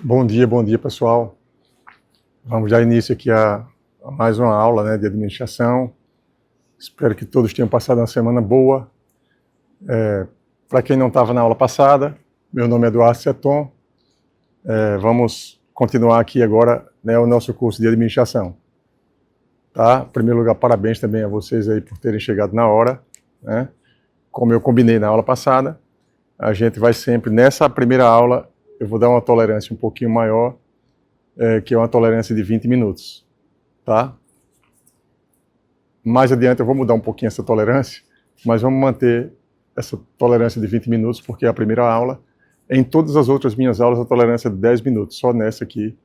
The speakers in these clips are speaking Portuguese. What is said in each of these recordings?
Bom dia pessoal. Vamos dar início aqui a mais uma aula, né, de administração. Espero que todos tenham passado uma semana boa. Para quem não estava na aula passada, meu nome é Eduardo Seton. Vamos continuar aqui agora, né, o nosso curso de administração. Tá? Em primeiro lugar, parabéns também a vocês aí por terem chegado na hora, né? Como eu combinei na aula passada, a gente vai sempre, nessa primeira aula, eu vou dar uma tolerância um pouquinho maior, que é uma tolerância de 20 minutos, tá? Mais adiante eu vou mudar um pouquinho essa tolerância, mas vamos manter essa tolerância de 20 minutos, porque é a primeira aula. Em todas as outras minhas aulas, a tolerância é de 10 minutos, só nessa aqui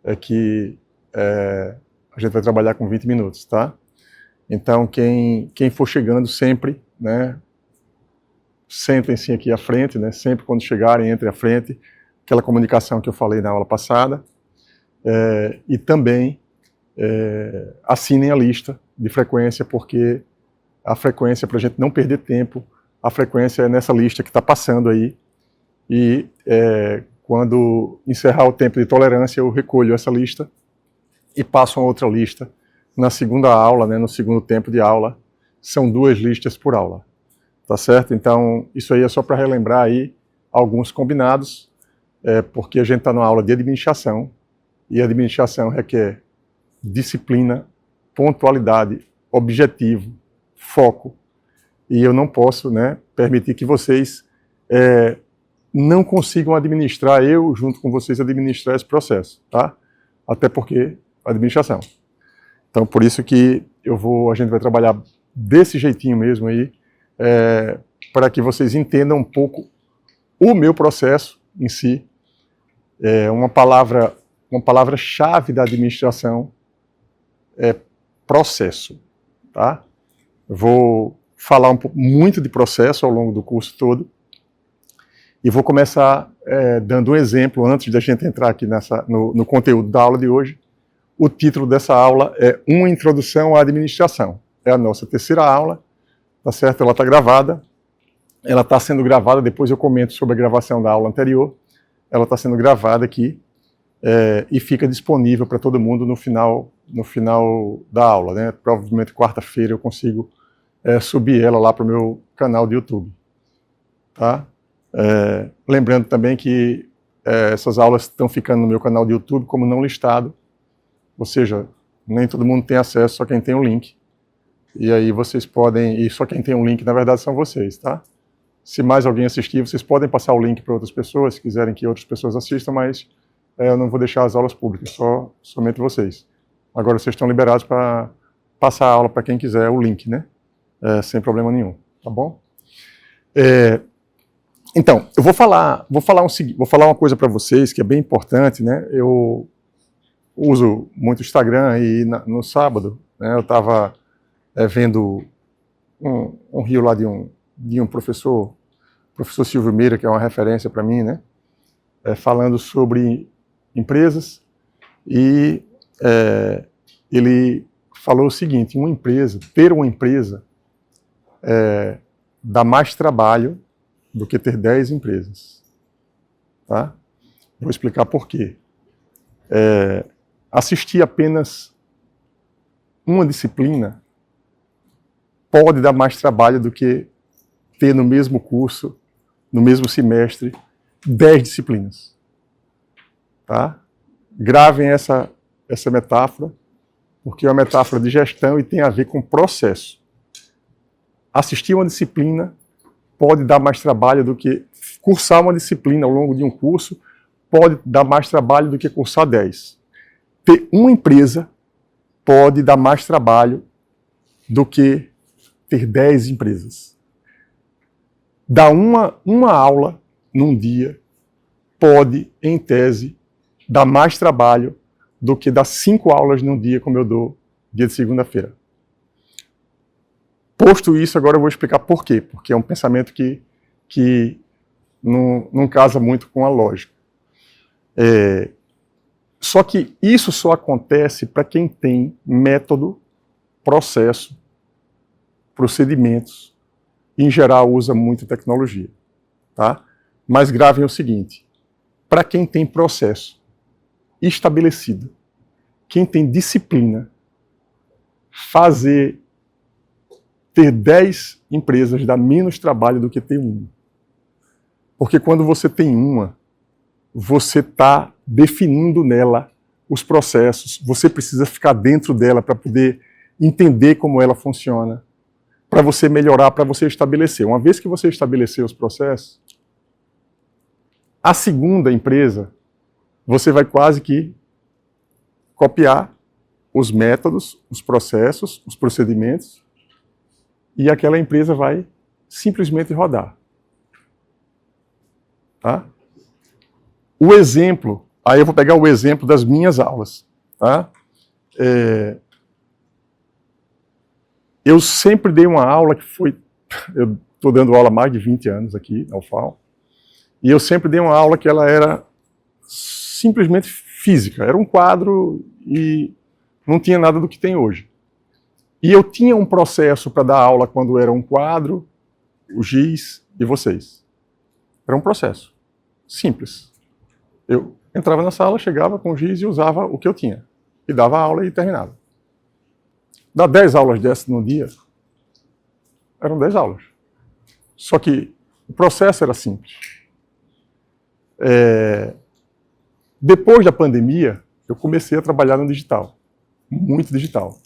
é que a gente vai trabalhar com 20 minutos, tá? Então, quem for chegando sempre, né, sentem-se aqui à frente, né, sempre quando chegarem, entre à frente, aquela comunicação que eu falei na aula passada, e também assinem a lista de frequência, porque a frequência, para a gente não perder tempo, a frequência é nessa lista que está passando aí, e quando encerrar o tempo de tolerância, eu recolho essa lista e passo a outra lista na segunda aula, né, no segundo tempo de aula. São 2 listas por aula, tá certo? Então, isso aí é só para relembrar aí alguns combinados, porque a gente está numa aula de administração, e a administração requer disciplina, pontualidade, objetivo, foco, e eu não posso, né, permitir que vocês não consigam administrar, eu junto com vocês administrar esse processo, tá? Até porque administração. Então, por isso que a gente vai trabalhar desse jeitinho mesmo aí, para que vocês entendam um pouco o meu processo em si. Uma palavra-chave da administração é processo, tá? Eu vou falar muito de processo ao longo do curso todo, e vou começar dando um exemplo, antes da gente entrar aqui no conteúdo da aula de hoje. O título dessa aula é Uma Introdução à Administração. É a nossa terceira aula, tá certo? Ela está gravada. Ela está sendo gravada, depois eu comento sobre a gravação da aula anterior. Ela está sendo gravada aqui e fica disponível para todo mundo no final da aula, né? Provavelmente quarta-feira eu consigo subir ela lá para o meu canal de YouTube. Tá? Lembrando também que essas aulas estão ficando no meu canal de YouTube como não listado, ou seja, nem todo mundo tem acesso, só quem tem o link. E aí vocês podem, e só quem tem um link na verdade são vocês, tá? Se mais alguém assistir, vocês podem passar o link para outras pessoas, se quiserem que outras pessoas assistam, mas eu não vou deixar as aulas públicas, somente vocês. Agora vocês estão liberados para passar a aula para quem quiser o link, né? Sem problema nenhum, tá bom? Então, eu vou falar uma coisa para vocês que é bem importante, né? Eu uso muito o Instagram e no sábado, né, eu estava vendo um reel lá de um professor Silvio Meira, que é uma referência para mim, né? Falando sobre empresas, e ele falou o seguinte: ter uma empresa dá mais trabalho do que ter 10 empresas. Tá? Vou explicar por quê. Assistir apenas uma disciplina pode dar mais trabalho do que ter no mesmo curso, no mesmo semestre, 10 disciplinas. Tá? Gravem essa metáfora, porque é uma metáfora de gestão e tem a ver com processo. Assistir uma disciplina pode dar mais trabalho do que cursar uma disciplina ao longo de um curso, pode dar mais trabalho do que cursar 10. Ter uma empresa pode dar mais trabalho do que ter 10 empresas. Dar uma aula num dia pode, em tese, dar mais trabalho do que dar 5 aulas num dia, como eu dou dia de segunda-feira. Posto isso, agora eu vou explicar por quê. Porque é um pensamento que não casa muito com a lógica. Só que isso só acontece para quem tem método, processo, procedimentos, e em geral usa muita tecnologia. Tá? Mas gravem o seguinte: para quem tem processo estabelecido, quem tem disciplina, ter 10 empresas dá menos trabalho do que ter uma. Porque quando você tem uma, você está definindo nela os processos, você precisa ficar dentro dela para poder entender como ela funciona, para você melhorar, para você estabelecer. Uma vez que você estabeleceu os processos, a segunda empresa, você vai quase que copiar os métodos, os processos, os procedimentos, e aquela empresa vai simplesmente rodar. Tá? O exemplo, aí eu vou pegar o exemplo das minhas aulas. Tá? Eu sempre dei uma aula que foi... Eu estou dando aula há mais de 20 anos aqui na UFAL, e eu sempre dei uma aula que ela era simplesmente física, era um quadro e não tinha nada do que tem hoje. E eu tinha um processo para dar aula quando era um quadro, o giz e vocês. Era um processo simples. Eu entrava na sala, chegava com o giz e usava o que eu tinha. E dava aula e terminava. Dar 10 aulas dessas no dia, eram 10 aulas. Só que o processo era simples. Depois da pandemia, eu comecei a trabalhar no digital. Muito digital.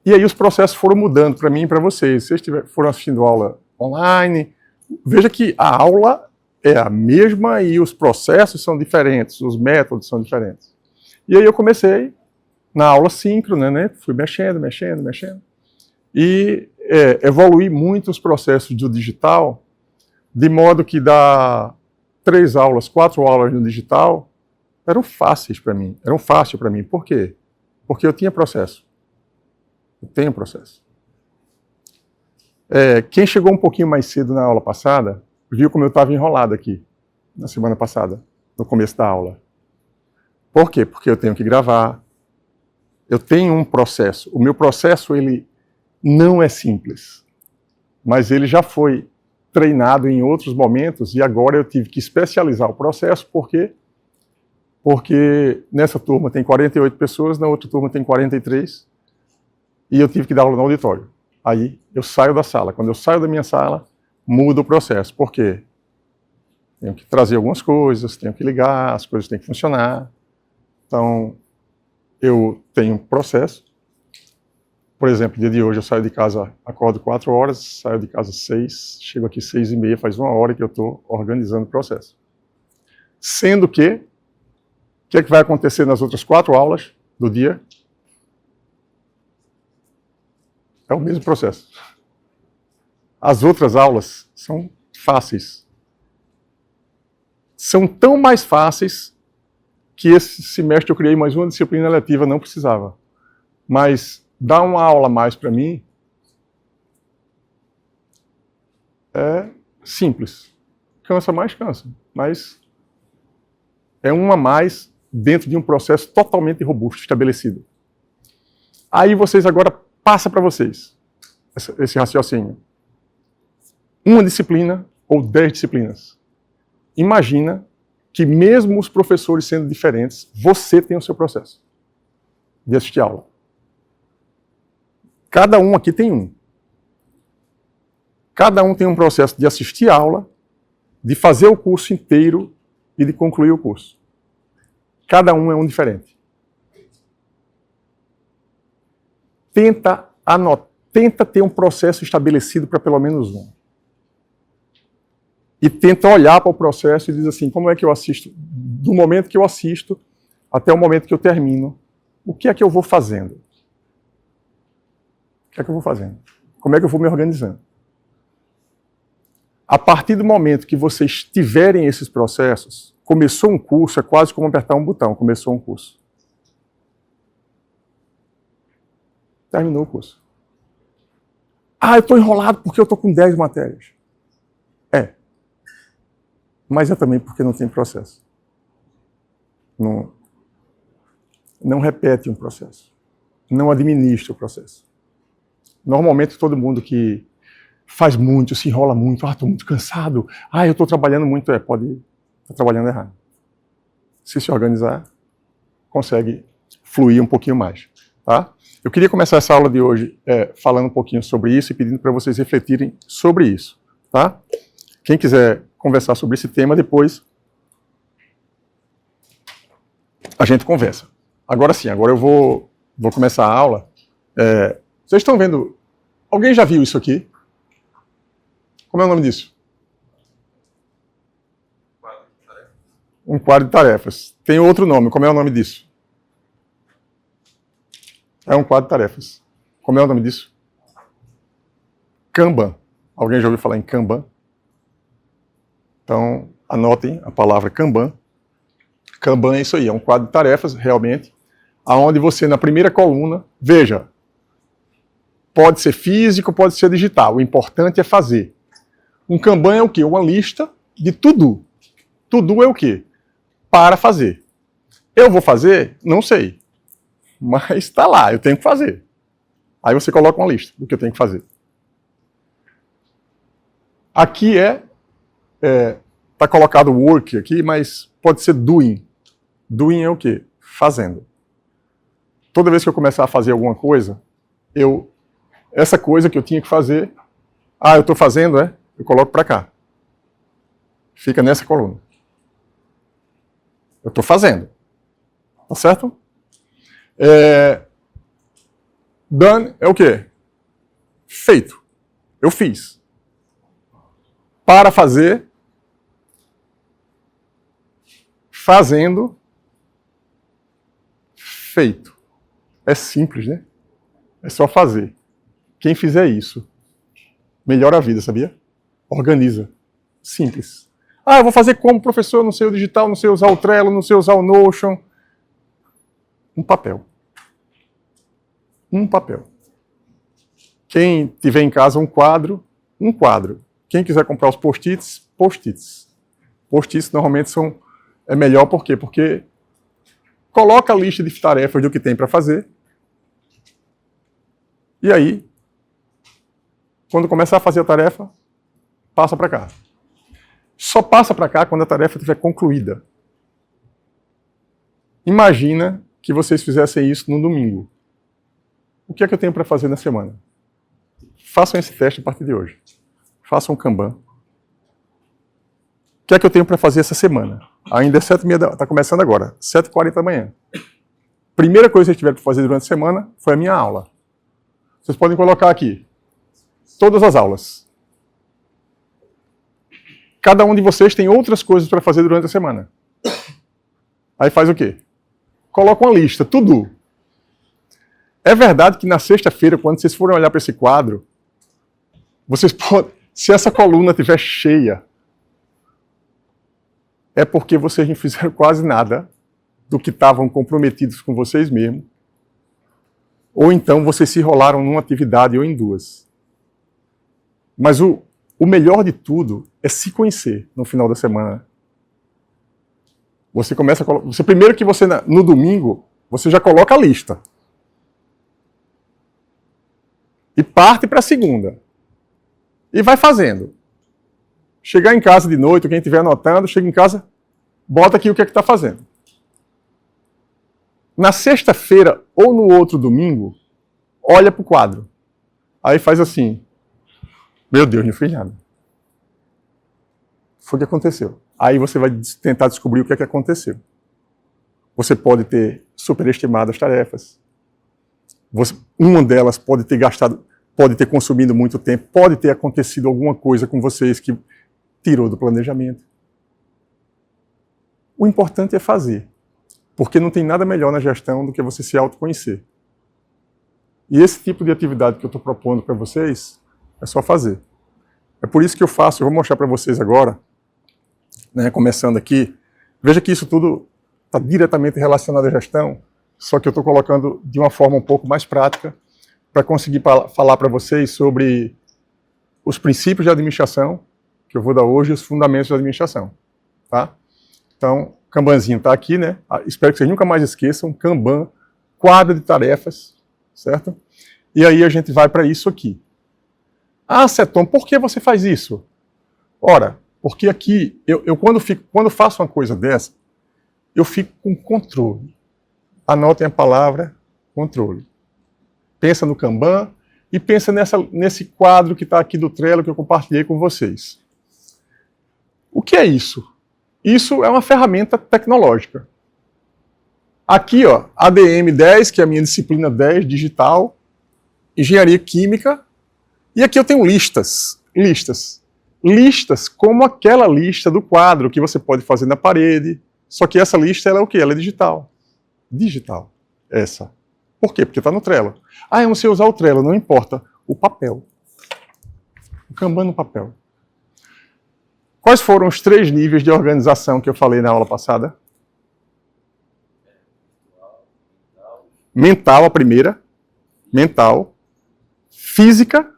E aí os processos foram mudando para mim e para vocês. Vocês foram assistindo aula online. Veja que a aula é a mesma e os processos são diferentes, os métodos são diferentes. E aí eu comecei na aula síncrona, né? Fui mexendo. E evoluí muito os processos do digital, de modo que dá 3 aulas, 4 aulas no digital, eram fáceis para mim. Eram fáceis para mim. Por quê? Porque eu tinha processo. Eu tenho processo. Quem chegou um pouquinho mais cedo na aula passada, viu como eu estava enrolado aqui, na semana passada, no começo da aula. Por quê? Porque eu tenho que gravar. Eu tenho um processo. O meu processo, ele não é simples. Mas ele já foi treinado em outros momentos e agora eu tive que especializar o processo. Por quê? Porque nessa turma tem 48 pessoas, na outra turma tem 43 e eu tive que dar aula no auditório. Aí eu saio da sala. Quando eu saio da minha sala, muda o processo. Por quê? Tenho que trazer algumas coisas, tenho que ligar, as coisas têm que funcionar. Então, eu tenho um processo. Por exemplo, dia de hoje eu saio de casa, acordo 4 horas, saio de casa 6, chego aqui 6h30, faz 1 hora que eu estou organizando o processo. Sendo que, o que é que vai acontecer nas outras 4 aulas do dia? É o mesmo processo. As outras aulas são fáceis. São tão mais fáceis que esse semestre eu criei mais uma disciplina letiva, não precisava. Mas dar uma aula a mais para mim é simples. Cansa mais, cansa. Mas é uma a mais dentro de um processo totalmente robusto, estabelecido. Aí vocês agora passa para vocês esse raciocínio. Uma disciplina ou 10 disciplinas. Imagina que mesmo os professores sendo diferentes, você tem o seu processo de assistir aula. Cada um aqui tem um. Cada um tem um processo de assistir aula, de fazer o curso inteiro e de concluir o curso. Cada um é um diferente. Tenta ter um processo estabelecido para pelo menos um. E tenta olhar para o processo e diz assim, como é que eu assisto? Do momento que eu assisto até o momento que eu termino, o que é que eu vou fazendo? O que é que eu vou fazendo? Como é que eu vou me organizando? A partir do momento que vocês tiverem esses processos, começou um curso, é quase como apertar um botão, começou um curso. Terminou o curso. Ah, eu estou enrolado porque eu estou com 10 matérias. Mas é também porque não tem processo. Não repete um processo. Não administra o processo. Normalmente todo mundo que faz muito, se enrola muito, estou muito cansado, eu estou trabalhando muito, pode estar trabalhando errado. se organizar, consegue fluir um pouquinho mais. Tá? Eu queria começar essa aula de hoje falando um pouquinho sobre isso e pedindo para vocês refletirem sobre isso. Tá? Quem quiser conversar sobre esse tema, depois a gente conversa. Agora sim, agora eu vou começar a aula. Vocês estão vendo... Alguém já viu isso aqui? Como é o nome disso? Um quadro de tarefas. Tem outro nome. Como é o nome disso? É um quadro de tarefas. Como é o nome disso? Kanban. Alguém já ouviu falar em Kanban? Então, anotem a palavra Kanban. Kanban é isso aí, é um quadro de tarefas, realmente, onde você, na primeira coluna, veja, pode ser físico, pode ser digital, o importante é fazer. Um Kanban é o quê? Uma lista de to-do. To-do é o quê? Para fazer. Eu vou fazer? Não sei. Mas está lá, eu tenho que fazer. Aí você coloca uma lista do que eu tenho que fazer. Aqui está colocado work aqui, mas pode ser doing. Doing é o quê? Fazendo. Toda vez que eu começar a fazer alguma coisa, essa coisa que eu tinha que fazer, eu estou fazendo, eu coloco para cá. Fica nessa coluna. Eu estou fazendo. Tá certo? Done é o quê? Feito. Eu fiz. Para fazer, fazendo, feito. É simples, né? É só fazer. Quem fizer isso, melhora a vida, sabia? Organiza. Simples. Eu vou fazer como professor, não sei o digital, não sei usar o Trello, não sei usar o Notion. Um papel. Um papel. Quem tiver em casa um quadro. Quem quiser comprar os post-its, post-its. Post-its normalmente é melhor, por quê? Porque coloca a lista de tarefas do que tem para fazer. E aí, quando começar a fazer a tarefa, passa para cá. Só passa para cá quando a tarefa estiver concluída. Imagina que vocês fizessem isso no domingo. O que é que eu tenho para fazer na semana? Façam esse teste a partir de hoje. Façam um Kanban. O que é que eu tenho para fazer essa semana? Ainda é 7h30, está começando agora, 7h40 da manhã. Primeira coisa que eu tiver para fazer durante a semana foi a minha aula. Vocês podem colocar aqui todas as aulas. Cada um de vocês tem outras coisas para fazer durante a semana. Aí faz o quê? Coloca uma lista, tudo. É verdade que na sexta-feira, quando vocês forem olhar para esse quadro, vocês podem, se essa coluna estiver cheia, é porque vocês não fizeram quase nada do que estavam comprometidos com vocês mesmos, ou então vocês se enrolaram numa atividade ou em duas. Mas o melhor de tudo é se conhecer no final da semana. Você começa a colocar. Primeiro que você, no domingo, você já coloca a lista. E parte para a segunda. E vai fazendo. Chegar em casa de noite, quem estiver anotando, chega em casa, bota aqui o que é que está fazendo. Na sexta-feira ou no outro domingo, olha para o quadro. Aí faz assim. Meu Deus, não fiz nada. Foi o que aconteceu. Aí você vai tentar descobrir o que é que aconteceu. Você pode ter superestimado as tarefas. Uma delas pode ter gastado, pode ter consumido muito tempo, pode ter acontecido alguma coisa com vocês que tirou do planejamento. O importante é fazer. Porque não tem nada melhor na gestão do que você se autoconhecer. E esse tipo de atividade que eu estou propondo para vocês, é só fazer. É por isso que eu vou mostrar para vocês agora, né, começando aqui. Veja que isso tudo está diretamente relacionado à gestão, só que eu estou colocando de uma forma um pouco mais prática, para conseguir falar para vocês sobre os princípios de administração, que eu vou dar hoje, e os fundamentos da administração. Tá? Então, o Kanbanzinho está aqui, né? Espero que vocês nunca mais esqueçam, Kanban, quadro de tarefas, certo? E aí a gente vai para isso aqui. Seton, por que você faz isso? Ora, porque aqui, eu quando faço uma coisa dessa, eu fico com controle. Anotem a palavra controle. Pensa no Kanban e pensa nesse quadro que está aqui do Trello que eu compartilhei com vocês. O que é isso? Isso é uma ferramenta tecnológica. Aqui, ó, ADM 10, que é a minha disciplina 10, digital, engenharia química, e aqui eu tenho listas. Listas como aquela lista do quadro que você pode fazer na parede, só que essa lista ela é o quê? Ela é digital. Digital, essa. Por quê? Porque está no Trello. Ah, eu não sei usar o Trello, não importa. O papel. O Kanban no papel. Quais foram os 3 níveis de organização que eu falei na aula passada? Mental, a primeira. Mental. Física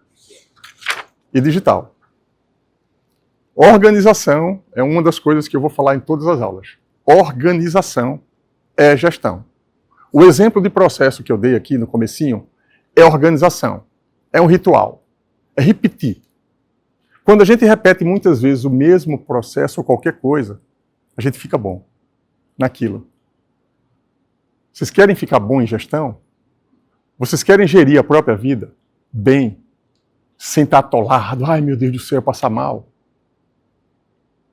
e digital. Organização é uma das coisas que eu vou falar em todas as aulas. Organização é gestão. O exemplo de processo que eu dei aqui no comecinho é organização. É um ritual. É repetir. Quando a gente repete muitas vezes o mesmo processo ou qualquer coisa, a gente fica bom naquilo. Vocês querem ficar bom em gestão? Vocês querem gerir a própria vida bem, sem estar atolado? Ai, meu Deus do céu, passar mal.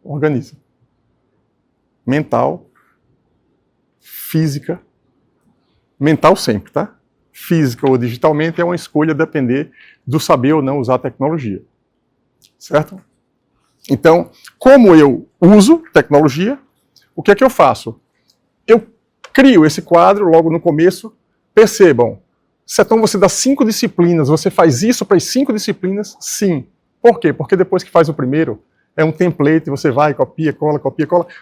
Organiza. Mental, física, mental sempre, tá? Física ou digitalmente é uma escolha a depender do saber ou não usar a tecnologia. Certo? Então, como eu uso tecnologia, o que é que eu faço? Eu crio esse quadro logo no começo. Percebam, então você dá 5 disciplinas, você faz isso para as 5 disciplinas? Sim. Por quê? Porque depois que faz o primeiro, é um template, você vai, copia, cola.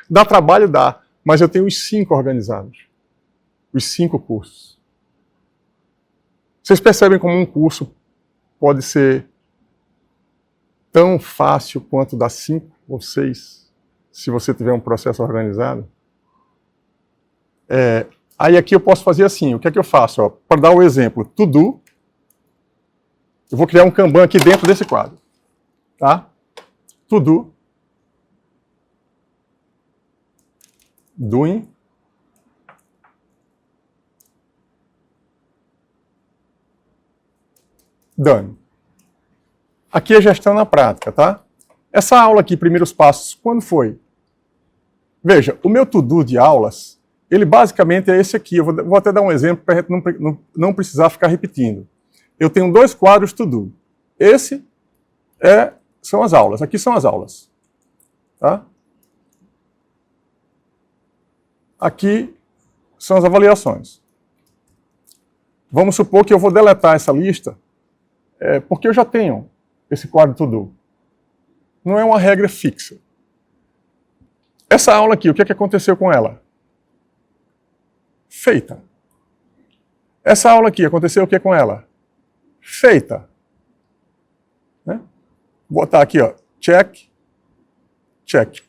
Dá trabalho? Dá. Mas eu tenho os 5 organizados. Os 5 cursos. Vocês percebem como um curso pode ser tão fácil quanto dar 5 ou 6, se você tiver um processo organizado? Aí aqui eu posso fazer assim, o que é que eu faço? Para dar o exemplo, To-Do, eu vou criar um Kanban aqui dentro desse quadro. Tá? To-Do, Doing, Done. Aqui é gestão na prática, tá? Essa aula aqui, primeiros passos, quando foi? Veja, o meu to-do de aulas, ele basicamente é esse aqui. Eu vou até dar um exemplo para a gente não precisar ficar repetindo. Eu tenho 2 quadros to-do. Esse são as aulas. Aqui são as aulas. Tá? Aqui são as avaliações. Vamos supor que eu vou deletar essa lista, porque eu já tenho esse quadro to-do. Não é uma regra fixa. Essa aula aqui, o que é que aconteceu com ela? Feita. Essa aula aqui, aconteceu o que com ela? Feita. Né? Vou botar aqui, ó, check, check.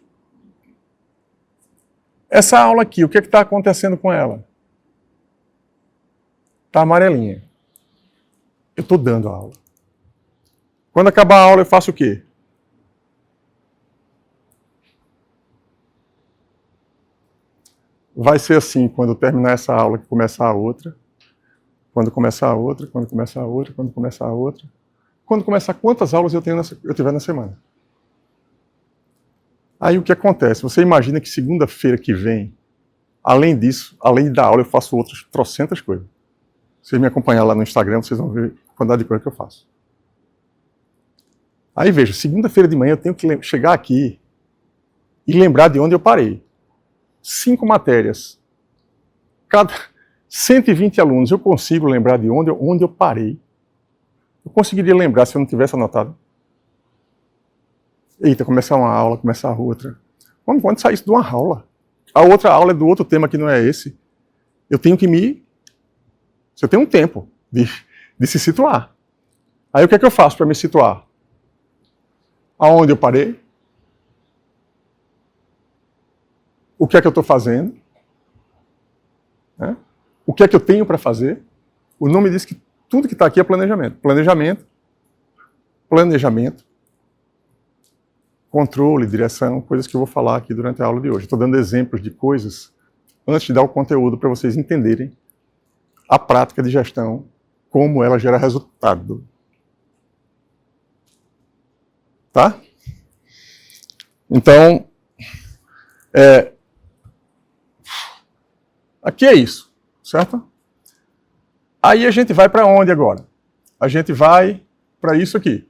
Essa aula aqui, o que está acontecendo com ela? Está amarelinha. Eu estou dando a aula. Quando acabar a aula, eu faço o quê? Vai ser assim, quando terminar essa aula, que começar a outra. Quando começar a outra, quando começar a outra, quando começar a outra. Quando começar quantas aulas eu tiver na semana. Aí o que acontece? Você imagina que segunda-feira que vem, além disso, além da aula, eu faço outras trocentas coisas. Se vocês me acompanhar lá no Instagram, vocês vão ver a quantidade de coisa que eu faço. Aí veja, segunda-feira de manhã eu tenho que chegar aqui e lembrar de onde eu parei. 5 matérias. Cada 120 alunos, eu consigo lembrar de onde eu parei. Eu conseguiria lembrar se eu não tivesse anotado. Eita, começar uma aula, começar a outra. Quando sai isso de uma aula? A outra aula é do outro tema que não é esse. Eu tenho que Você tem um tempo de se situar. Aí o que é que eu faço para me situar? Aonde eu parei? O que é que eu estou fazendo? Né? O que é que eu tenho para fazer? O nome diz que tudo que está aqui é planejamento. Planejamento, controle, direção, coisas que eu vou falar aqui durante a aula de hoje. Estou dando exemplos de coisas antes de dar o conteúdo para vocês entenderem a prática de gestão, como ela gera resultado. Tá? Então, aqui é isso, certo? Aí a gente vai para onde agora? A gente vai para isso aqui.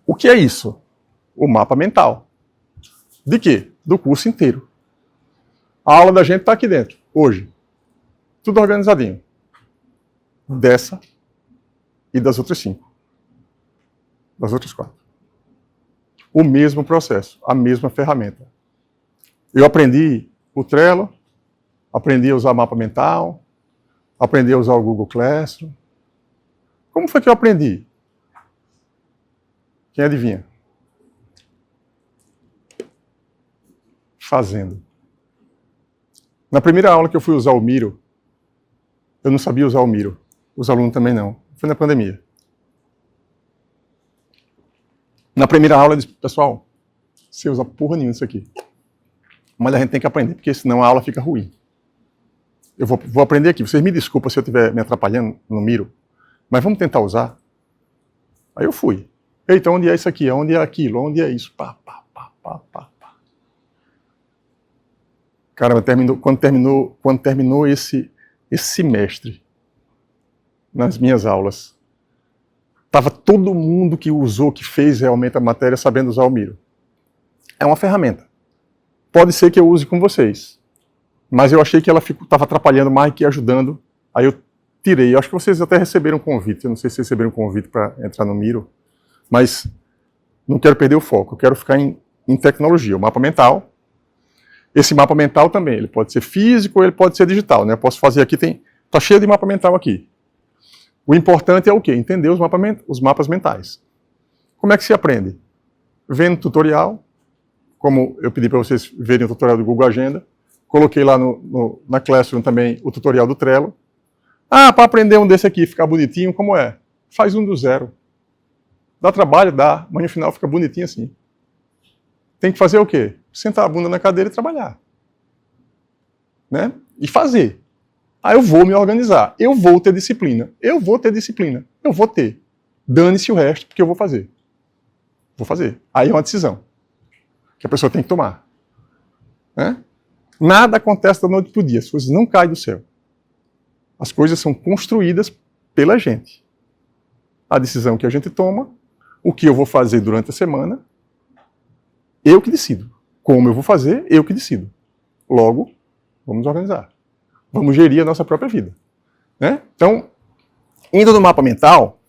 O que é isso? O mapa mental. De quê? Do curso inteiro. A aula da gente está aqui dentro, hoje. Tudo organizadinho. Dessa e das outras 5. Das outras 4. O mesmo processo, a mesma ferramenta. Eu aprendi o Trello, aprendi a usar mapa mental, aprendi a usar o Google Classroom. Como foi que eu aprendi? Quem adivinha? Fazendo. Na primeira aula que eu fui usar o Miro, eu não sabia usar o Miro. Os alunos também não. Foi na pandemia. Na primeira aula eu disse, pessoal, você usa porra nenhuma isso aqui. Mas a gente tem que aprender, porque senão a aula fica ruim. Eu vou aprender aqui. Vocês me desculpem se eu estiver me atrapalhando no Miro, mas vamos tentar usar. Aí eu fui. Eita, onde é isso aqui? Onde é aquilo? Onde é isso? Pá, pá, pá, pá, pá, pá. Caramba, quando terminou esse semestre, nas minhas aulas, estava todo mundo que usou, que fez realmente a matéria, sabendo usar o Miro. É uma ferramenta. Pode ser que eu use com vocês, mas eu achei que ela estava atrapalhando mais que ajudando, aí eu tirei. Eu acho que vocês até receberam um convite, eu não sei se vocês receberam um convite para entrar no Miro, mas não quero perder o foco, eu quero ficar em tecnologia. O mapa mental, esse mapa mental também, ele pode ser físico ou ele pode ser digital, né? Eu posso fazer aqui, tá cheio de mapa mental aqui. O importante é o quê? Entender os mapas mentais. Como é que se aprende? Vendo tutorial, como eu pedi para vocês verem o tutorial do Google Agenda, coloquei lá na Classroom também o tutorial do Trello. Ah, para aprender um desse aqui, ficar bonitinho, como é? Faz um do zero. Dá trabalho? Dá, mas no final fica bonitinho assim. Tem que fazer o quê? Sentar a bunda na cadeira e trabalhar. Né? E fazer. Aí eu vou me organizar. Eu vou ter disciplina. Eu vou ter disciplina. Eu vou ter. Dane-se o resto, porque eu vou fazer. Vou fazer. Aí é uma decisão que a pessoa tem que tomar. Né? Nada acontece da noite para o dia. As coisas não caem do céu. As coisas são construídas pela gente. A decisão que a gente toma, o que eu vou fazer durante a semana, eu que decido. Como eu vou fazer, eu que decido. Logo, vamos organizar. Vamos gerir a nossa própria vida. Né? Então, indo no mapa mental,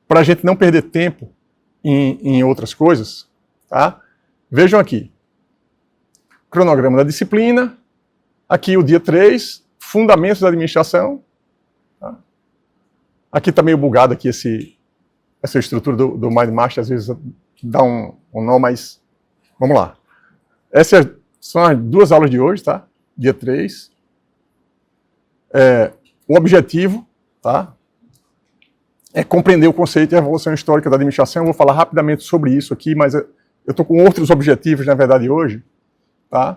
para a gente não perder tempo em outras coisas, tá? Vejam aqui. Cronograma da disciplina, aqui o dia 3, fundamentos da administração. Tá? Aqui está meio bugado aqui essa estrutura do MindMaster, às vezes dá um nó, mas vamos lá. Essas são as 2 aulas de hoje, tá? Dia 3. O objetivo, tá? É compreender o conceito e a evolução histórica da administração. Eu vou falar rapidamente sobre isso aqui, mas eu estou com outros objetivos, na verdade, hoje. Tá?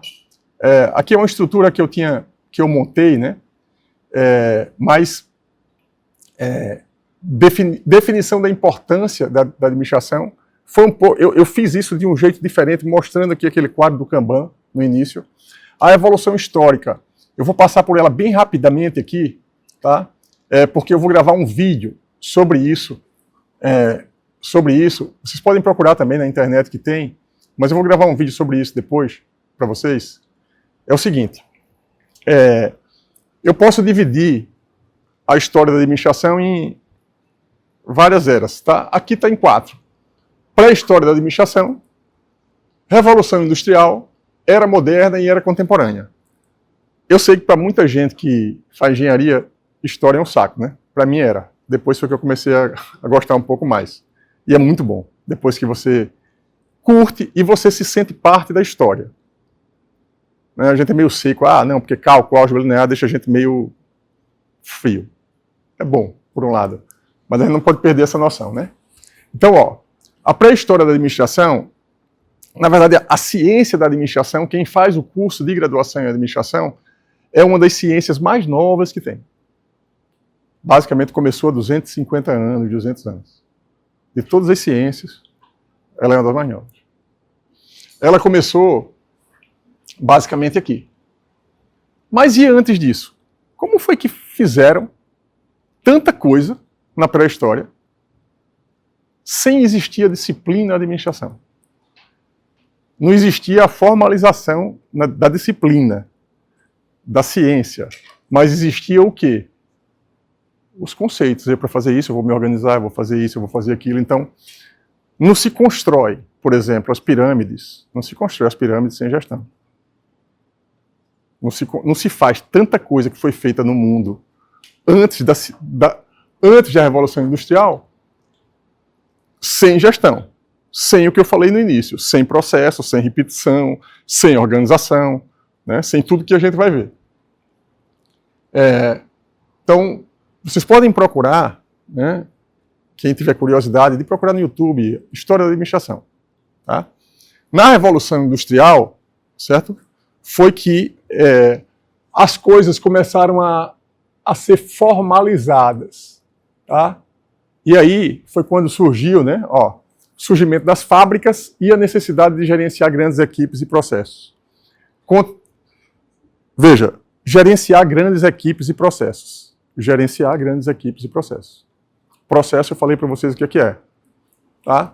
Aqui é uma estrutura que eu montei, né? Mas definição da importância da administração. Eu fiz isso de um jeito diferente, mostrando aqui aquele quadro do Kanban no início. A evolução histórica, eu vou passar por ela bem rapidamente aqui, tá? Porque eu vou gravar um vídeo sobre isso. Vocês podem procurar também na internet que tem, mas eu vou gravar um vídeo sobre isso depois para vocês. É o seguinte, eu posso dividir a história da administração em várias eras, tá? Aqui está em 4. Pré-história da administração, Revolução Industrial, Era Moderna e Era Contemporânea. Eu sei que para muita gente que faz engenharia, história é um saco, né? Para mim era. Depois foi que eu comecei a gostar um pouco mais. E é muito bom. Depois que você curte e você se sente parte da história. Né? A gente é meio seco. Ah, não, porque cálculo, álgebra linear deixa a gente meio frio. É bom, por um lado. Mas a gente não pode perder essa noção, né? Então, ó, a pré-história da administração, na verdade, a ciência da administração, quem faz o curso de graduação em administração, é uma das ciências mais novas que tem. Basicamente começou há 250 anos, 200 anos. De todas as ciências, ela é uma das mais novas. Ela começou basicamente aqui. Mas e antes disso? Como foi que fizeram tanta coisa na pré-história sem existir a disciplina da administração? Não existia a formalização da disciplina, da ciência, mas existia o quê? Os conceitos. Para fazer isso, eu vou me organizar, eu vou fazer isso, eu vou fazer aquilo. Então, não se constrói, por exemplo, as pirâmides. Não se constrói as pirâmides sem gestão. Não se faz tanta coisa que foi feita no mundo antes da Revolução Industrial sem gestão. Sem o que eu falei no início. Sem processo, sem repetição, sem organização, né, sem tudo que a gente vai ver. Então, vocês podem procurar, né, quem tiver curiosidade, de procurar no YouTube, História da Administração. Tá? Na Revolução Industrial, certo? Foi que as coisas começaram a ser formalizadas. Tá? E aí foi quando surgiu, né, o surgimento das fábricas e a necessidade de gerenciar grandes equipes e processos. Veja, gerenciar grandes equipes e processos. Gerenciar grandes equipes e processos. Processo, eu falei para vocês o que é. Tá?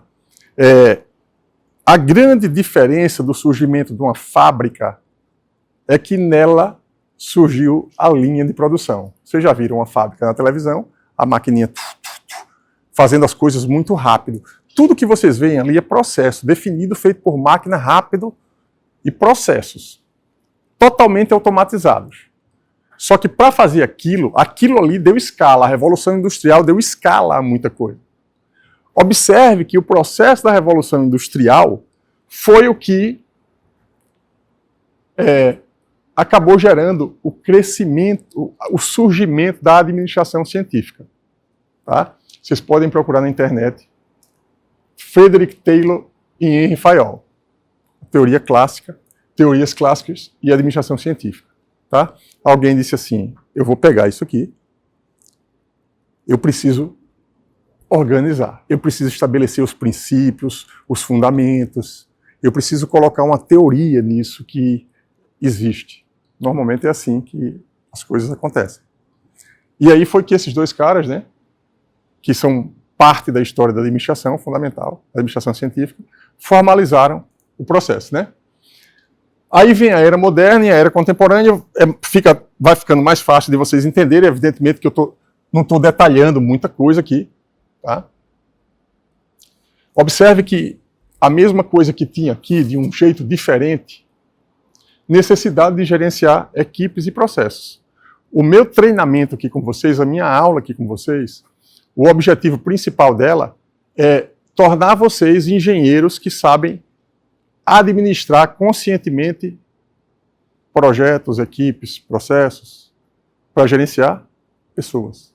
A grande diferença do surgimento de uma fábrica é que nela surgiu a linha de produção. Vocês já viram uma fábrica na televisão, a maquininha fazendo as coisas muito rápido. Tudo que vocês veem ali é processo, definido, feito por máquina, rápido, e processos totalmente automatizados. Só que para fazer aquilo ali deu escala. A Revolução Industrial deu escala a muita coisa. Observe que o processo da Revolução Industrial foi o que acabou gerando o crescimento, o surgimento da administração científica. Tá? Vocês podem procurar na internet Frederick Taylor e Henry Fayol. Teoria clássica, teorias clássicas e administração científica. Tá? Alguém disse assim, eu vou pegar isso aqui, eu preciso organizar, eu preciso estabelecer os princípios, os fundamentos, eu preciso colocar uma teoria nisso que existe. Normalmente é assim que as coisas acontecem. E aí foi que esses dois caras, né, que são parte da história da administração fundamental, da administração científica, formalizaram o processo, né? Aí vem a era moderna e a era contemporânea, vai ficando mais fácil de vocês entenderem, evidentemente que eu não estou detalhando muita coisa aqui. Tá? Observe que a mesma coisa que tinha aqui, de um jeito diferente, necessidade de gerenciar equipes e processos. O meu treinamento aqui com vocês, a minha aula aqui com vocês, o objetivo principal dela é tornar vocês engenheiros que sabem administrar conscientemente projetos, equipes, processos, para gerenciar pessoas.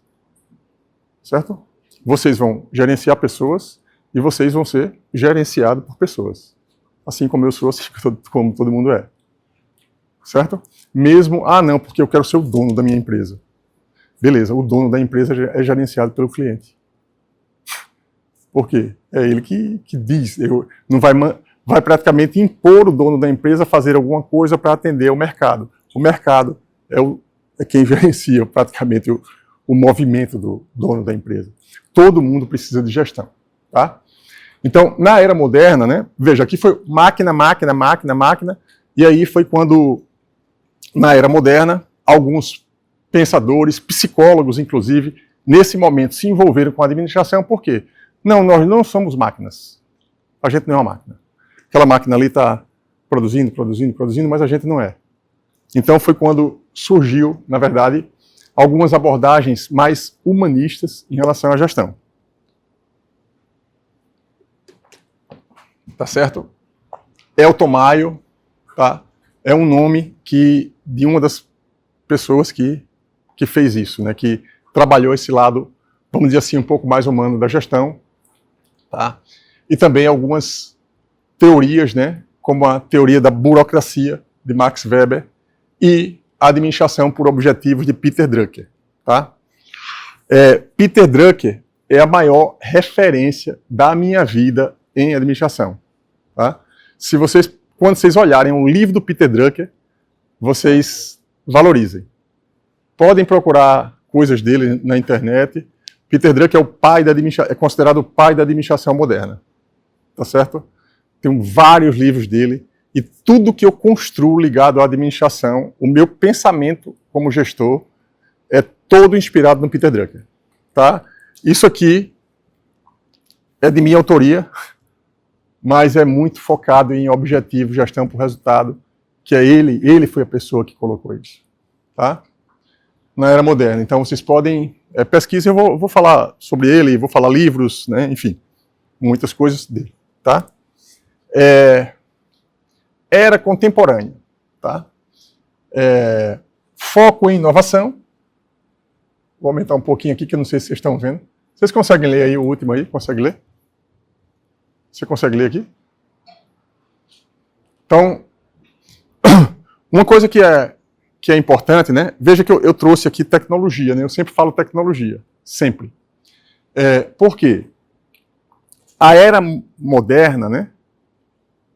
Certo? Vocês vão gerenciar pessoas e vocês vão ser gerenciados por pessoas. Assim como eu sou, assim como todo mundo é. Certo? Mesmo, não, porque eu quero ser o dono da minha empresa. Beleza, o dono da empresa é gerenciado pelo cliente. Por quê? É ele que diz, não vai praticamente impor o dono da empresa a fazer alguma coisa para atender ao mercado. O mercado é quem gerencia praticamente o movimento do dono da empresa. Todo mundo precisa de gestão. Tá? Então, na era moderna, né, veja, aqui foi máquina, e aí foi quando, na era moderna, alguns pensadores, psicólogos, inclusive, nesse momento se envolveram com a administração. Por quê? Não, nós não somos máquinas. A gente não é uma máquina. Aquela máquina ali está produzindo, mas a gente não é. Então foi quando surgiu, na verdade, algumas abordagens mais humanistas em relação à gestão. Tá certo? Elton Mayo, tá? É um nome de uma das pessoas que fez isso, né? Que trabalhou esse lado, vamos dizer assim, um pouco mais humano da gestão. Tá? E também algumas teorias, né, como a teoria da burocracia, de Max Weber, e a administração por objetivos, de Peter Drucker. Tá? Peter Drucker é a maior referência da minha vida em administração. Tá? Quando vocês olharem um livro do Peter Drucker, vocês valorizem. Podem procurar coisas dele na internet. Peter Drucker é considerado o pai da administração moderna. Tá certo? Tenho vários livros dele e tudo que eu construo ligado à administração, o meu pensamento como gestor, é todo inspirado no Peter Drucker. Tá? Isso aqui é de minha autoria, mas é muito focado em objetivo, gestão por resultado, que é ele foi a pessoa que colocou isso. Tá? Na era moderna. Então vocês podem pesquisar, eu vou falar sobre ele, vou falar livros, né? Enfim, muitas coisas dele. Tá? Era contemporânea. Tá? Foco em inovação. Vou aumentar um pouquinho aqui, que eu não sei se vocês estão vendo. Vocês conseguem ler aí o último aí? Consegue ler? Você consegue ler aqui? Então, uma coisa que é importante, né? Veja que eu trouxe aqui tecnologia, né? Eu sempre falo tecnologia, sempre. Por quê? A era moderna, né?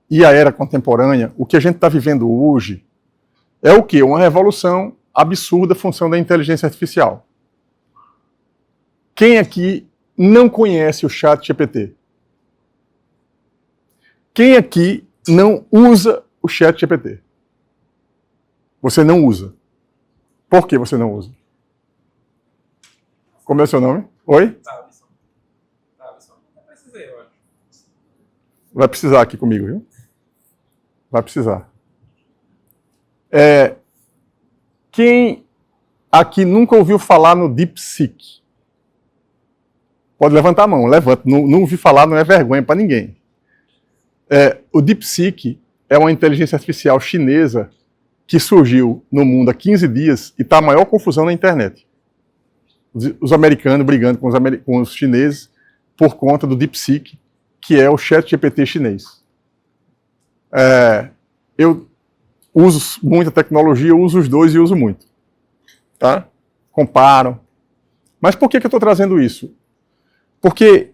E a era contemporânea, o que a gente está vivendo hoje é o quê? Uma revolução absurda função da inteligência artificial. Quem aqui não conhece o ChatGPT? Quem aqui não usa o ChatGPT? Você não usa. Por que você não usa? Como é o seu nome? Oi? Vai precisar aqui comigo, viu? Vai precisar. Quem aqui nunca ouviu falar no DeepSeek? Pode levantar a mão, levanta. Não ouvi falar, não é vergonha para ninguém. O DeepSeek é uma inteligência artificial chinesa que surgiu no mundo há 15 dias e está a maior confusão na internet. Os americanos brigando com os chineses por conta do DeepSeek, que é o ChatGPT chinês. Eu uso muita tecnologia, eu uso os dois e uso muito. Tá? Comparo. Mas por que eu estou trazendo isso? Porque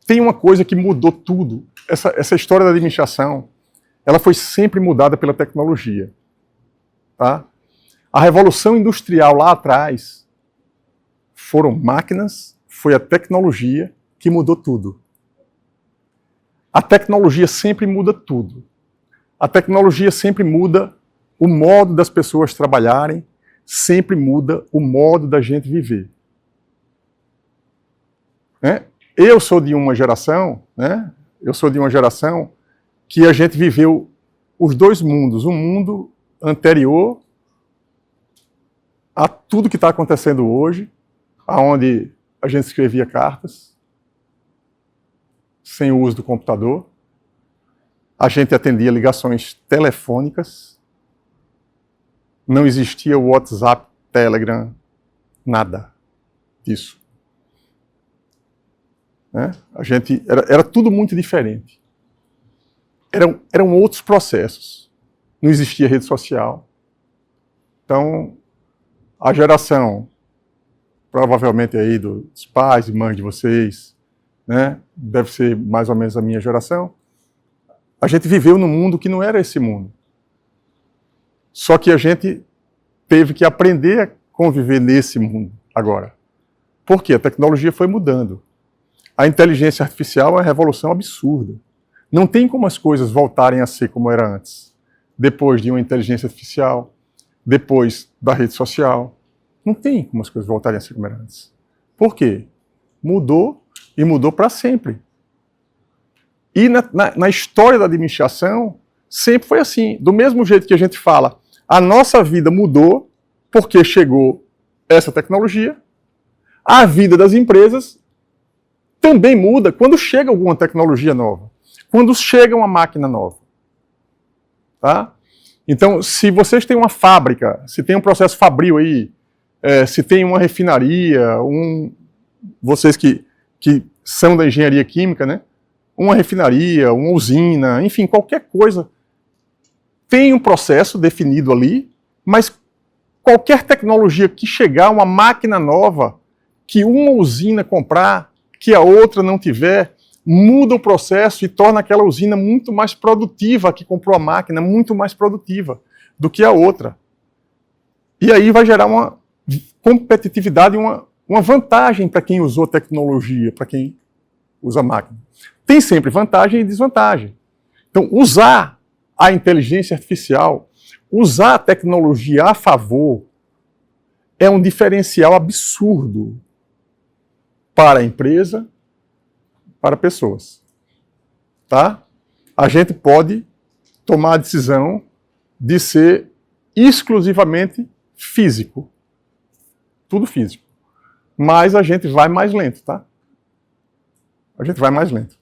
tem uma coisa que mudou tudo. Essa história da administração, ela foi sempre mudada pela tecnologia. Tá? A revolução industrial lá atrás foram máquinas, foi a tecnologia que mudou tudo. A tecnologia sempre muda tudo. A tecnologia sempre muda o modo das pessoas trabalharem, sempre muda o modo da gente viver. Eu sou de uma geração, né? Eu sou de uma geração que a gente viveu os dois mundos, um mundo anterior a tudo que está acontecendo hoje, onde a gente escrevia cartas, sem o uso do computador, a gente atendia ligações telefônicas, não existia o WhatsApp, Telegram, nada disso. Era tudo muito diferente. Eram outros processos. Não existia rede social. Então, a geração, provavelmente aí dos pais e mães de vocês, né, deve ser mais ou menos a minha geração, a gente viveu num mundo que não era esse mundo. Só que a gente teve que aprender a conviver nesse mundo agora. Por quê? A tecnologia foi mudando. A inteligência artificial é uma revolução absurda. Não tem como as coisas voltarem a ser como era antes. Depois de uma inteligência artificial, depois da rede social. Não tem como as coisas voltarem a ser como era antes. Por quê? Mudou e mudou para sempre. E na história da administração, sempre foi assim. Do mesmo jeito que a gente fala, a nossa vida mudou porque chegou essa tecnologia, a vida das empresas também muda quando chega alguma tecnologia nova, quando chega uma máquina nova. Tá? Então, se vocês têm uma fábrica, se tem um processo fabril aí, se tem uma refinaria, vocês que são da engenharia química, né? Uma refinaria, uma usina, enfim, qualquer coisa tem um processo definido ali, mas qualquer tecnologia que chegar, uma máquina nova, que uma usina comprar, que a outra não tiver, muda o processo e torna aquela usina muito mais produtiva, a que comprou a máquina, muito mais produtiva do que a outra. E aí vai gerar uma competitividade, uma vantagem para quem usou a tecnologia, para quem usa a máquina. Tem sempre vantagem e desvantagem. Então, usar a inteligência artificial, usar a tecnologia a favor, é um diferencial absurdo para a empresa, para pessoas. Tá? A gente pode tomar a decisão de ser exclusivamente físico. Tudo físico. Mas a gente vai mais lento, tá? A gente vai mais lento.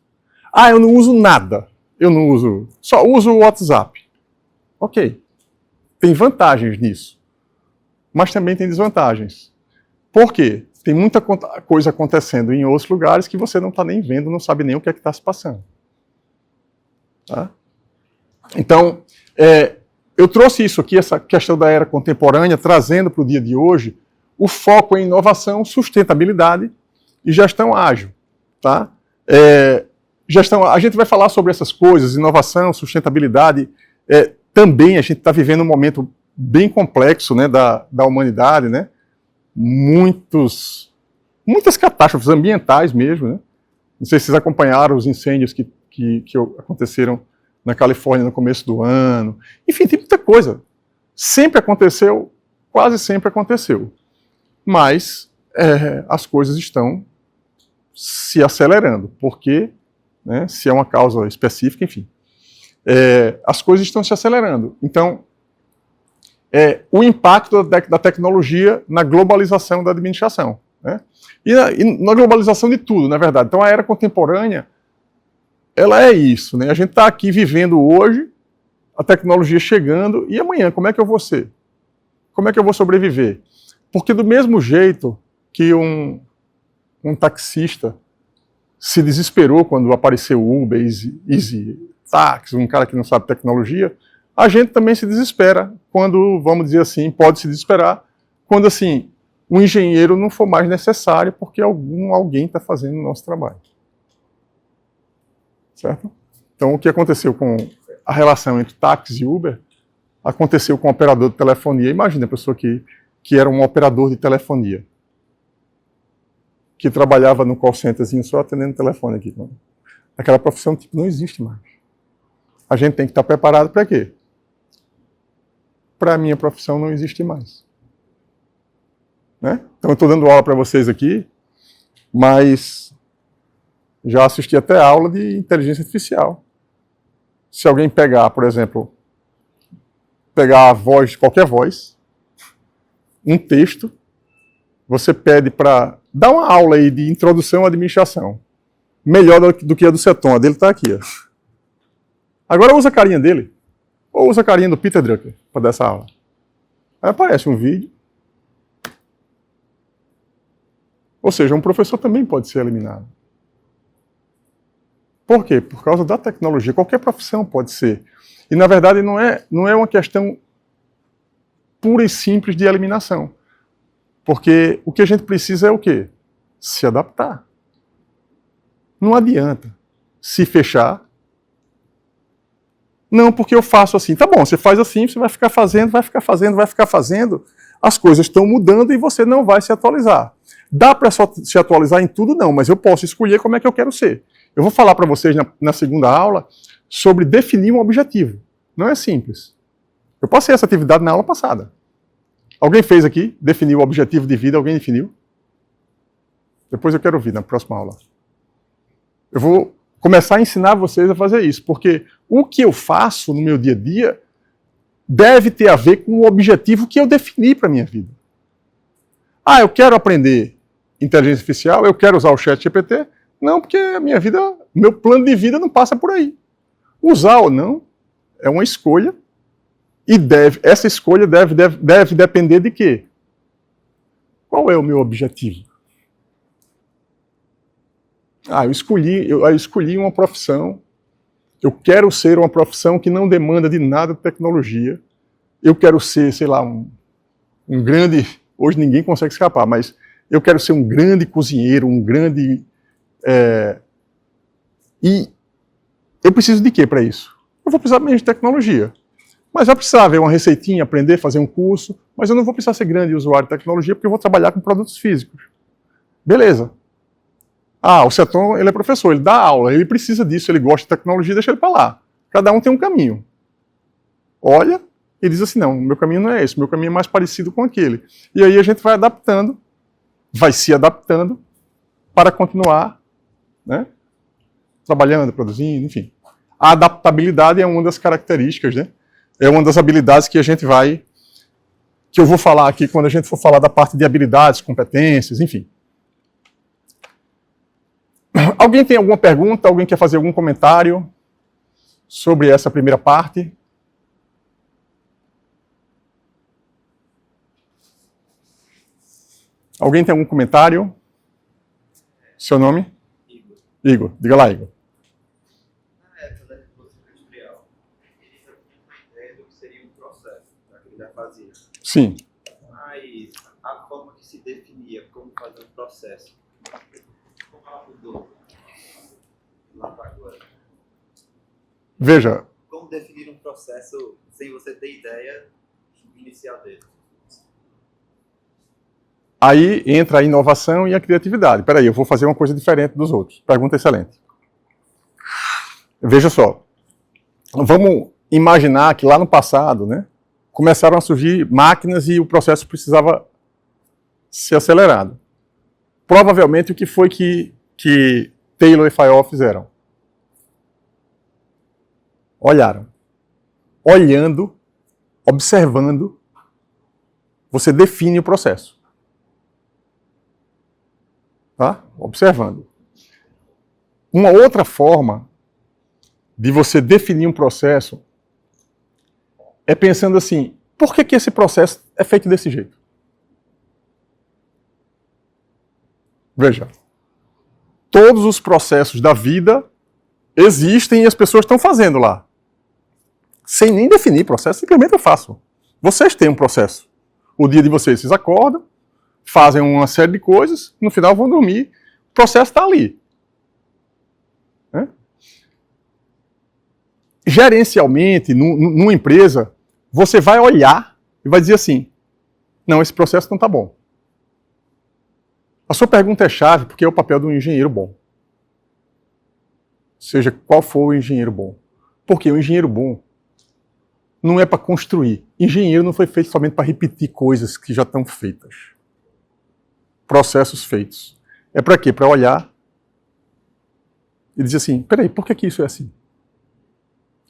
Ah, eu não uso nada. Eu não uso... Só uso o WhatsApp. Ok. Tem vantagens nisso. Mas também tem desvantagens. Por quê? Tem muita coisa acontecendo em outros lugares que você não está nem vendo, não sabe nem o que é que está se passando. Tá? Então, eu trouxe isso aqui, essa questão da era contemporânea, trazendo para o dia de hoje o foco em inovação, sustentabilidade e gestão ágil. Tá? A gente vai falar sobre essas coisas, inovação, sustentabilidade. Também a gente está vivendo um momento bem complexo, né, da humanidade, né? Muitas catástrofes ambientais mesmo. Né? Não sei se vocês acompanharam os incêndios que aconteceram na Califórnia no começo do ano. Enfim, tem muita coisa. Sempre aconteceu, quase sempre aconteceu. Mas as coisas estão se acelerando, porque, né, se é uma causa específica, enfim, as coisas estão se acelerando. Então, o impacto da tecnologia na globalização da administração. Né? E na globalização de tudo, na verdade. Então, a era contemporânea, ela é isso. Né? A gente está aqui vivendo hoje, a tecnologia chegando, e amanhã, como é que eu vou ser? Como é que eu vou sobreviver? Porque do mesmo jeito que um taxista se desesperou quando apareceu o Uber, Easy Taxi, um cara que não sabe tecnologia, a gente também se desespera quando, vamos dizer assim, pode se desesperar, quando assim, o engenheiro não for mais necessário porque alguém está fazendo o nosso trabalho. Certo? Então, o que aconteceu com a relação entre táxi e Uber, aconteceu com o operador de telefonia. Imagina a pessoa que era um operador de telefonia, que trabalhava no call centerzinho só atendendo telefone aqui. Aquela profissão tipo, não existe mais. A gente tem que estar preparado para quê? Para a minha profissão não existe mais. Né? Então eu estou dando aula para vocês aqui, mas já assisti até aula de inteligência artificial. Se alguém pegar, por exemplo, pegar a voz, qualquer voz, um texto, você pede para dar uma aula aí de introdução à administração, melhor do que a do Ceton, a dele está aqui. Ó. Agora usa a carinha dele, ou usa a carinha do Peter Drucker para dar essa aula. Aí aparece um vídeo. Ou seja, um professor também pode ser eliminado. Por quê? Por causa da tecnologia. Qualquer profissão pode ser. E, na verdade, não é uma questão pura e simples de eliminação. Porque o que a gente precisa é o quê? Se adaptar. Não adianta se fechar. Não, porque eu faço assim. Tá bom, você faz assim, você vai ficar fazendo, vai ficar fazendo, vai ficar fazendo. As coisas estão mudando e você não vai se atualizar. Dá para se atualizar em tudo? Não, mas eu posso escolher como é que eu quero ser. Eu vou falar para vocês na segunda aula sobre definir um objetivo. Não é simples. Eu passei essa atividade na aula passada. Alguém fez aqui? Definiu o objetivo de vida? Alguém definiu? Depois eu quero ouvir na próxima aula. Eu vou começar a ensinar vocês a fazer isso, porque o que eu faço no meu dia a dia deve ter a ver com o objetivo que eu defini para a minha vida. Ah, eu quero aprender inteligência artificial, eu quero usar o ChatGPT. Não, porque a minha vida, meu plano de vida não passa por aí. Usar ou não é uma escolha e essa escolha deve depender de quê? Qual é o meu objetivo? Eu escolhi uma profissão. Eu quero ser uma profissão que não demanda de nada de tecnologia. Eu quero ser, sei lá, um grande... Hoje ninguém consegue escapar, mas eu quero ser um grande cozinheiro, um grande... E eu preciso de quê para isso? Eu vou precisar mesmo de tecnologia. Mas vai precisar ver uma receitinha, aprender, fazer um curso, mas eu não vou precisar ser grande usuário de tecnologia porque eu vou trabalhar com produtos físicos. Beleza. O Seton, ele é professor, ele dá aula, ele precisa disso, ele gosta de tecnologia, deixa ele para lá. Cada um tem um caminho. Olha e diz assim, não, meu caminho não é esse, meu caminho é mais parecido com aquele. E aí a gente vai adaptando, vai se adaptando para continuar, né, trabalhando, produzindo, enfim. A adaptabilidade é uma das características, né? É uma das habilidades que que eu vou falar aqui quando a gente for falar da parte de habilidades, competências, enfim. Alguém tem alguma pergunta? Alguém quer fazer algum comentário sobre essa primeira parte? Alguém tem algum comentário? Seu nome? Igor. Igor, diga lá, Igor. Na época da Revolução Industrial, ele já tinha uma ideia do que seria um processo, que ele já fazia. Sim. Mas a forma que se definia como fazer um processo, como ela mudou lá para agora? Veja. Como definir um processo sem você ter ideia inicial dele? Aí entra a inovação e a criatividade. Peraí, eu vou fazer uma coisa diferente dos outros. Pergunta excelente. Veja só. Vamos imaginar que lá no passado, né, começaram a surgir máquinas e o processo precisava ser acelerado. Provavelmente o que foi que Taylor e Fayol fizeram? Olharam. Olhando, observando, você define o processo. Tá? Observando. Uma outra forma de você definir um processo é pensando assim, por que esse processo é feito desse jeito? Veja, todos os processos da vida existem e as pessoas estão fazendo lá. Sem nem definir processo, simplesmente eu faço. Vocês têm um processo. O dia de vocês acordam, fazem uma série de coisas, no final vão dormir, o processo está ali. Né? Gerencialmente, numa empresa, você vai olhar e vai dizer assim, não, esse processo não está bom. A sua pergunta é chave porque é o papel de um engenheiro bom. Seja qual for o engenheiro bom. Porque o engenheiro bom não é para construir. Engenheiro não foi feito somente para repetir coisas que já estão feitas. Processos feitos. É para quê? Para olhar e dizer assim, peraí, por que isso é assim?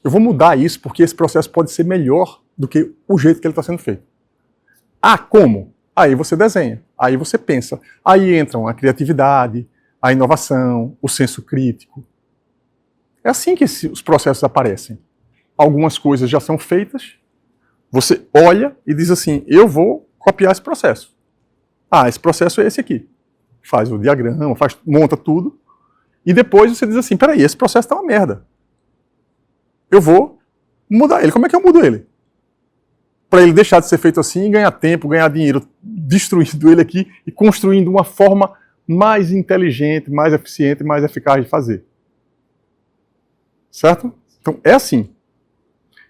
Eu vou mudar isso porque esse processo pode ser melhor do que o jeito que ele está sendo feito. Como? Aí você desenha, aí você pensa. Aí entram a criatividade, a inovação, o senso crítico. É assim que os processos aparecem. Algumas coisas já são feitas, você olha e diz assim, eu vou copiar esse processo. Esse processo é esse aqui. Faz o diagrama, monta tudo, e depois você diz assim, peraí, esse processo está uma merda. Eu vou mudar ele. Como é que eu mudo ele? Para ele deixar de ser feito assim, ganhar tempo, ganhar dinheiro, destruindo ele aqui e construindo uma forma mais inteligente, mais eficiente, mais eficaz de fazer. Certo? Então, é assim.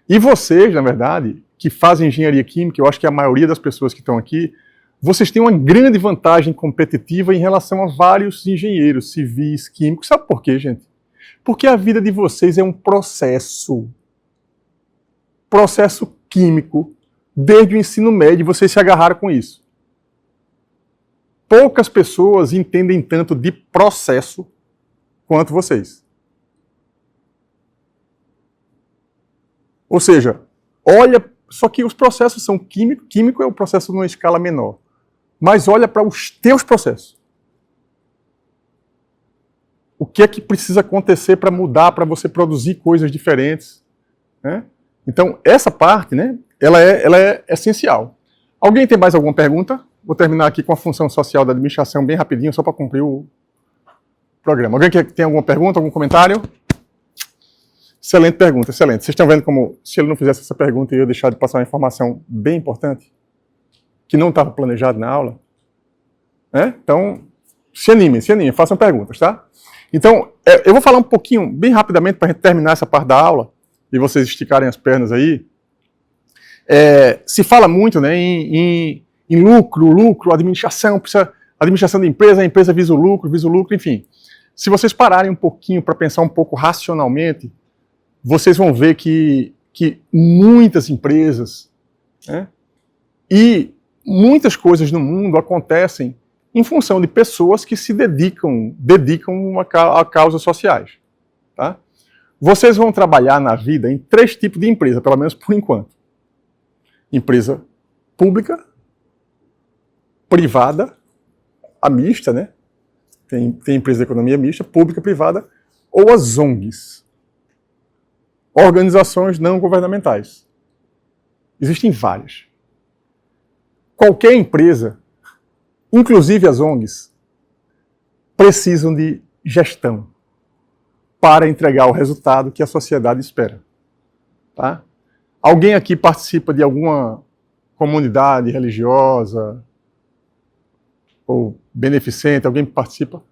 E vocês, na verdade, que fazem engenharia química, eu acho que a maioria das pessoas que estão aqui, vocês têm uma grande vantagem competitiva em relação a vários engenheiros civis, químicos. Sabe por quê, gente? Porque a vida de vocês é um processo. Processo químico. Desde o ensino médio, vocês se agarraram com isso. Poucas pessoas entendem tanto de processo quanto vocês. Ou seja, olha, só que os processos são químicos, químico é o processo numa escala menor. Mas olha para os teus processos. O que é que precisa acontecer para mudar, para você produzir coisas diferentes? Né? Então, essa parte, né, ela é essencial. Alguém tem mais alguma pergunta? Vou terminar aqui com a função social da administração bem rapidinho, só para cumprir programa. Alguém que tem alguma pergunta, algum comentário? Excelente pergunta, excelente. Vocês estão vendo como, se ele não fizesse essa pergunta, eu ia deixar de passar uma informação bem importante, que não estava planejado na aula? Então, se animem, façam perguntas, tá? Então, eu vou falar um pouquinho, bem rapidamente, para a gente terminar essa parte da aula, e vocês esticarem as pernas aí. Se fala muito, né, em lucro, administração de empresa, a empresa visa o lucro, enfim. Se vocês pararem um pouquinho para pensar um pouco racionalmente, vocês vão ver que muitas empresas, né, e muitas coisas no mundo acontecem em função de pessoas que se dedicam a causas sociais. Tá? Vocês vão trabalhar na vida em 3 tipos de empresa, pelo menos por enquanto. Empresa pública, privada, a mista, né? Tem empresa de economia mista, pública, privada, ou as ONGs. Organizações não governamentais. Existem várias. Qualquer empresa, inclusive as ONGs, precisam de gestão para entregar o resultado que a sociedade espera. Tá? Alguém aqui participa de alguma comunidade religiosa ou beneficente? Alguém participa?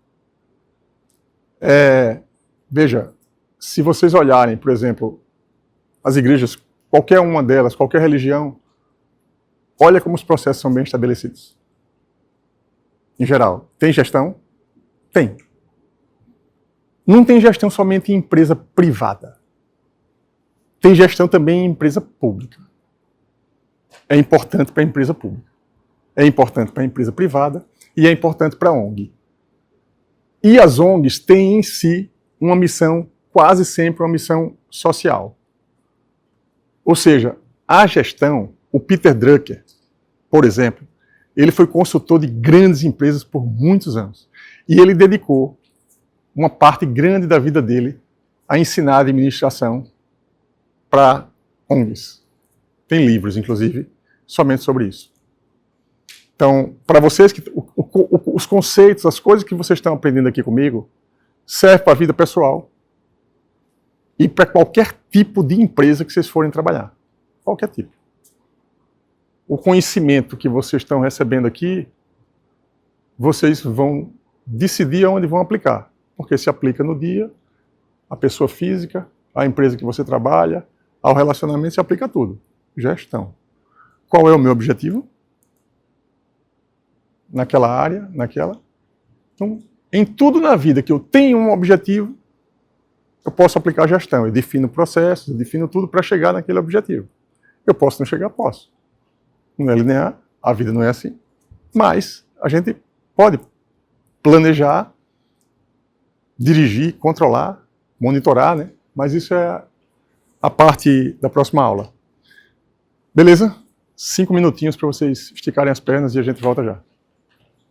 Veja, se vocês olharem, por exemplo, as igrejas, qualquer uma delas, qualquer religião, olha como os processos são bem estabelecidos. Em geral, tem gestão? Tem. Não tem gestão somente em empresa privada. Tem gestão também em empresa pública. É importante para a empresa pública. É importante para a empresa privada e é importante para a ONG. E as ONGs têm em si uma missão, quase sempre uma missão social. Ou seja, a gestão, o Peter Drucker, por exemplo, ele foi consultor de grandes empresas por muitos anos. E ele dedicou uma parte grande da vida dele a ensinar administração para ONGs. Tem livros, inclusive, somente sobre isso. Então, para vocês, os conceitos, as coisas que vocês estão aprendendo aqui comigo, servem para a vida pessoal e para qualquer tipo de empresa que vocês forem trabalhar. Qualquer tipo. O conhecimento que vocês estão recebendo aqui, vocês vão decidir aonde vão aplicar. Porque se aplica no dia, a pessoa física, a empresa que você trabalha, ao relacionamento, se aplica a tudo. Gestão. Qual é o meu objetivo? Naquela área, naquela. Então, em tudo na vida que eu tenho um objetivo, eu posso aplicar gestão. Eu defino processos, eu defino tudo para chegar naquele objetivo. Eu posso não chegar? Posso. Não é linear, a vida não é assim. Mas a gente pode planejar, dirigir, controlar, monitorar, né? Mas isso é a parte da próxima aula. Beleza? 5 minutinhos para vocês esticarem as pernas e a gente volta já.